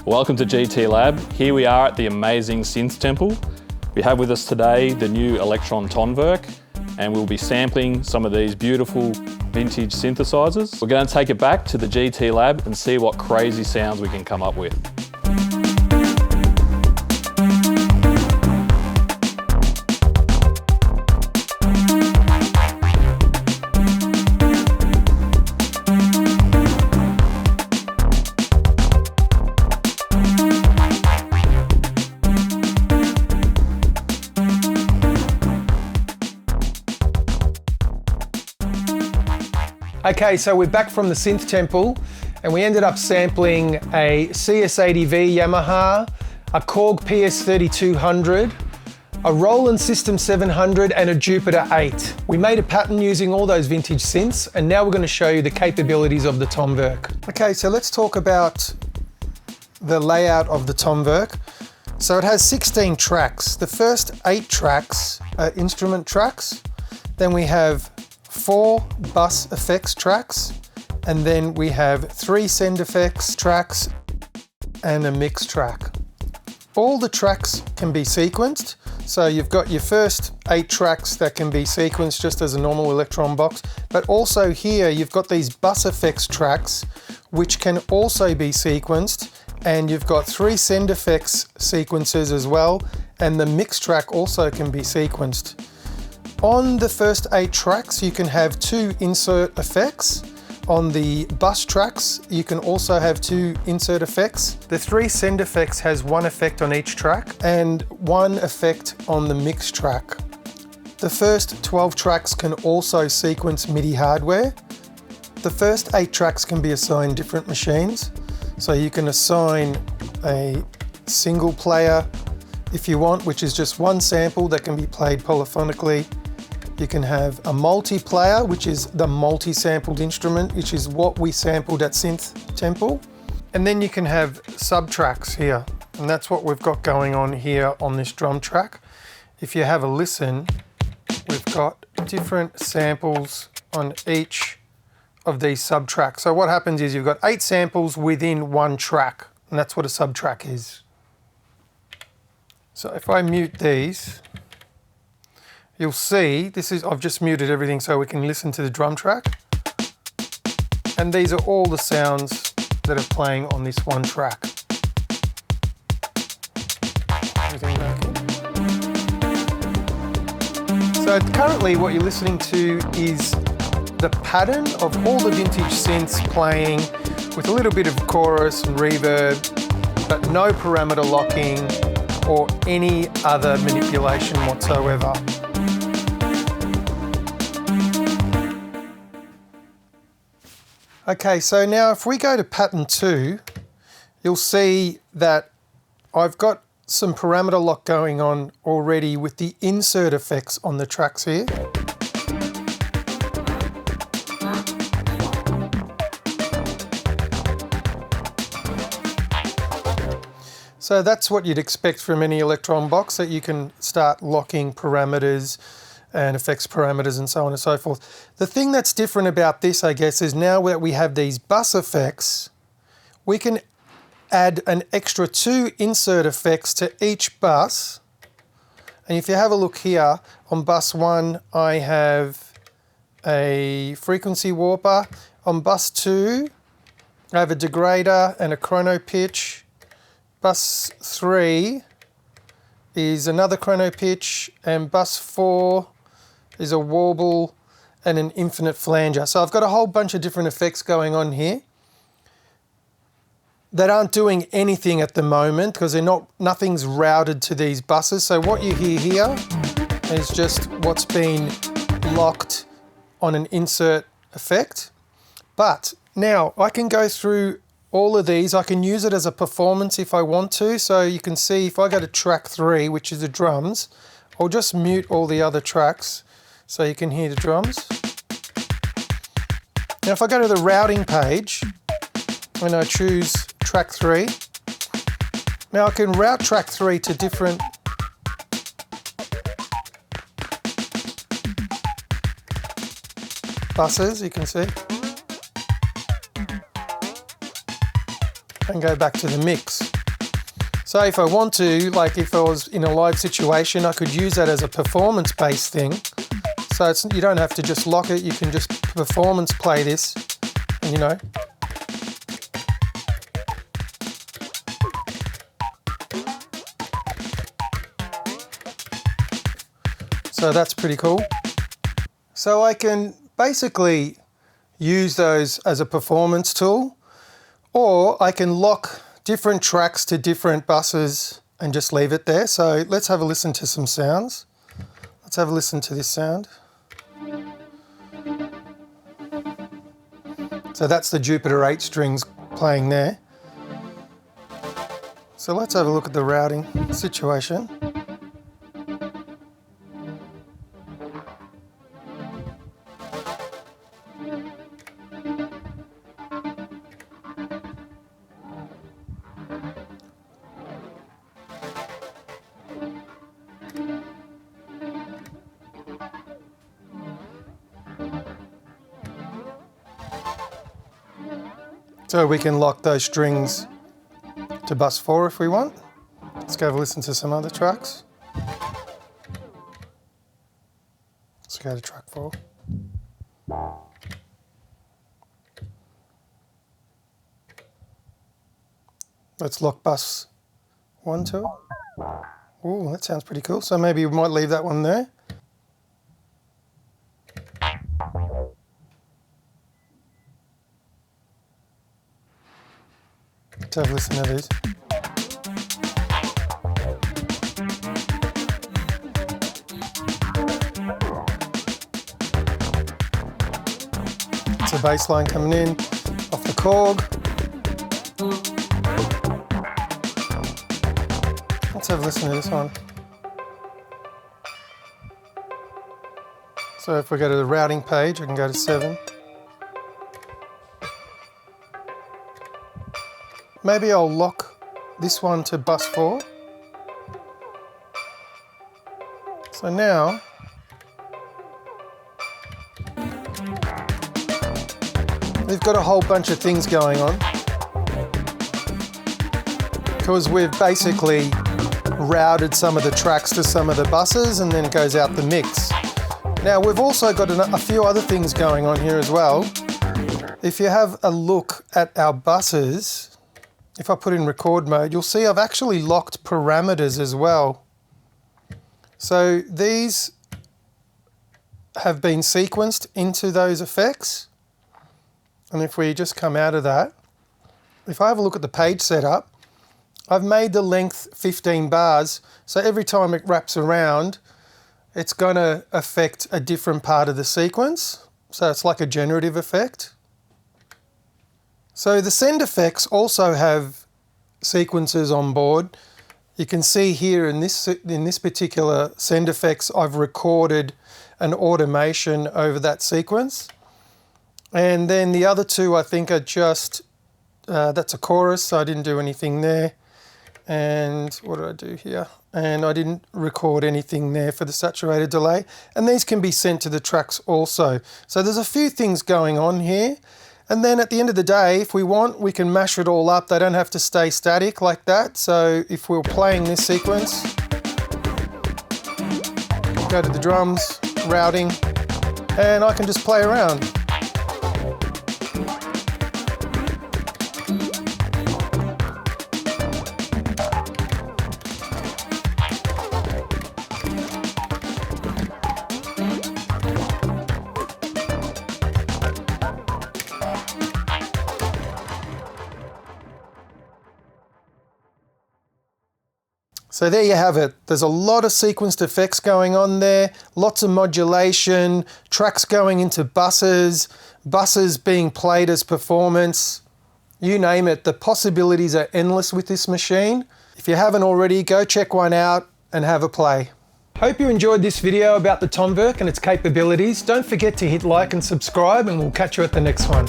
Welcome to GT Lab. Here we are at the amazing SynthTemple. We have with us today the new Elektron Tonverk, and we'll be sampling some of these beautiful vintage synthesizers. We're going to take it back to the GT Lab and see what crazy sounds we can come up with. Okay, so we're back from the SynthTemple and we ended up sampling a CS80V Yamaha, a Korg PS3200, a Roland System 700 and a Jupiter 8. We made a pattern using all those vintage synths and now we're going to show you the capabilities of the Tonverk. Okay, so let's talk about the layout of the Tonverk. So it has 16 tracks. The first 8 tracks are instrument tracks. Then we have 4 bus effects tracks, and then we have 3 send effects tracks and a mix track. All the tracks can be sequenced, so you've got your first 8 tracks that can be sequenced just as a normal Elektron box, but also here you've got these bus effects tracks which can also be sequenced, and you've got 3 send effects sequences as well, and the mix track also can be sequenced. On the first 8 tracks, you can have 2 insert effects. On the bus tracks, you can also have 2 insert effects. The 3 send effects has 1 effect on each track and 1 effect on the mix track. The first 12 tracks can also sequence MIDI hardware. The first 8 tracks can be assigned different machines. So you can assign a single player if you want, which is just 1 sample that can be played polyphonically. You can have a multiplayer, which is the multi-sampled instrument, which is what we sampled at SynthTemple. And then you can have sub-tracks here, and that's what we've got going on here on this drum track. If you have a listen, we've got different samples on each of these sub-tracks. So what happens is you've got 8 samples within 1 track, and that's what a sub-track is. So if I mute these, you'll see, I've just muted everything so we can listen to the drum track. And these are all the sounds that are playing on this 1 track. Everything back in. So currently what you're listening to is the pattern of all the vintage synths playing with a little bit of chorus and reverb, but no parameter locking or any other manipulation whatsoever. Okay, so now if we go to pattern 2, you'll see that I've got some parameter lock going on already with the insert effects on the tracks here. So that's what you'd expect from any Elektron box, that you can start locking parameters and effects parameters and so on and so forth. The thing that's different about this, I guess, is now that we have these bus effects, we can add an extra 2 insert effects to each bus. And if you have a look here, on bus 1, I have a frequency warper. On bus 2, I have a degrader and a chrono pitch. Bus 3 is another chrono pitch, and bus 4 is a warble and an infinite flanger. So I've got a whole bunch of different effects going on here that aren't doing anything at the moment because nothing's routed to these buses. So what you hear here is just what's been locked on an insert effect. But now I can go through all of these. I can use it as a performance if I want to. So you can see if I go to track 3, which is the drums, I'll just mute all the other tracks so you can hear the drums. Now if I go to the routing page and I choose track 3, now I can route track 3 to different buses, you can see. And go back to the mix. So if I want to, like if I was in a live situation, I could use that as a performance-based thing. So you don't have to just lock it, you can just performance play this, you know. So that's pretty cool. So I can basically use those as a performance tool, or I can lock different tracks to different buses and just leave it there. So let's have a listen to some sounds. Let's have a listen to this sound. So that's the Jupiter 8 strings playing there. So let's have a look at the routing situation. So we can lock those strings to bus 4 if we want. Let's go have a listen to some other tracks. Let's go to track 4. Let's lock bus 1 to it. Oh, that sounds pretty cool. So maybe we might leave that one there. Let's have a listen to these. It's a bass line coming in off the Korg. Let's have a listen to this one. So if we go to the routing page, I can go to 7. Maybe I'll lock this one to bus 4. So now, we've got a whole bunch of things going on because we've basically routed some of the tracks to some of the buses and then it goes out the mix. Now we've also got a few other things going on here as well. If you have a look at our buses, if I put in record mode, you'll see I've actually locked parameters as well. So these have been sequenced into those effects. And if we just come out of that, if I have a look at the page setup, I've made the length 15 bars. So every time it wraps around, it's going to affect a different part of the sequence. So it's like a generative effect. So the send effects also have sequences on board. You can see here in this particular send effects, I've recorded an automation over that sequence. And then the other two I think are just, that's a chorus, so I didn't do anything there. And what did I do here? And I didn't record anything there for the saturated delay. And these can be sent to the tracks also. So there's a few things going on here. And then at the end of the day, if we want, we can mash it all up. They don't have to stay static like that. So if we're playing this sequence, go to the drums, routing, and I can just play around. So there you have it. There's a lot of sequenced effects going on there, lots of modulation, tracks going into buses, buses being played as performance, you name it. The possibilities are endless with this machine. If you haven't already, go check one out and have a play. Hope you enjoyed this video about the Tonverk and its capabilities. Don't forget to hit like and subscribe, and we'll catch you at the next one.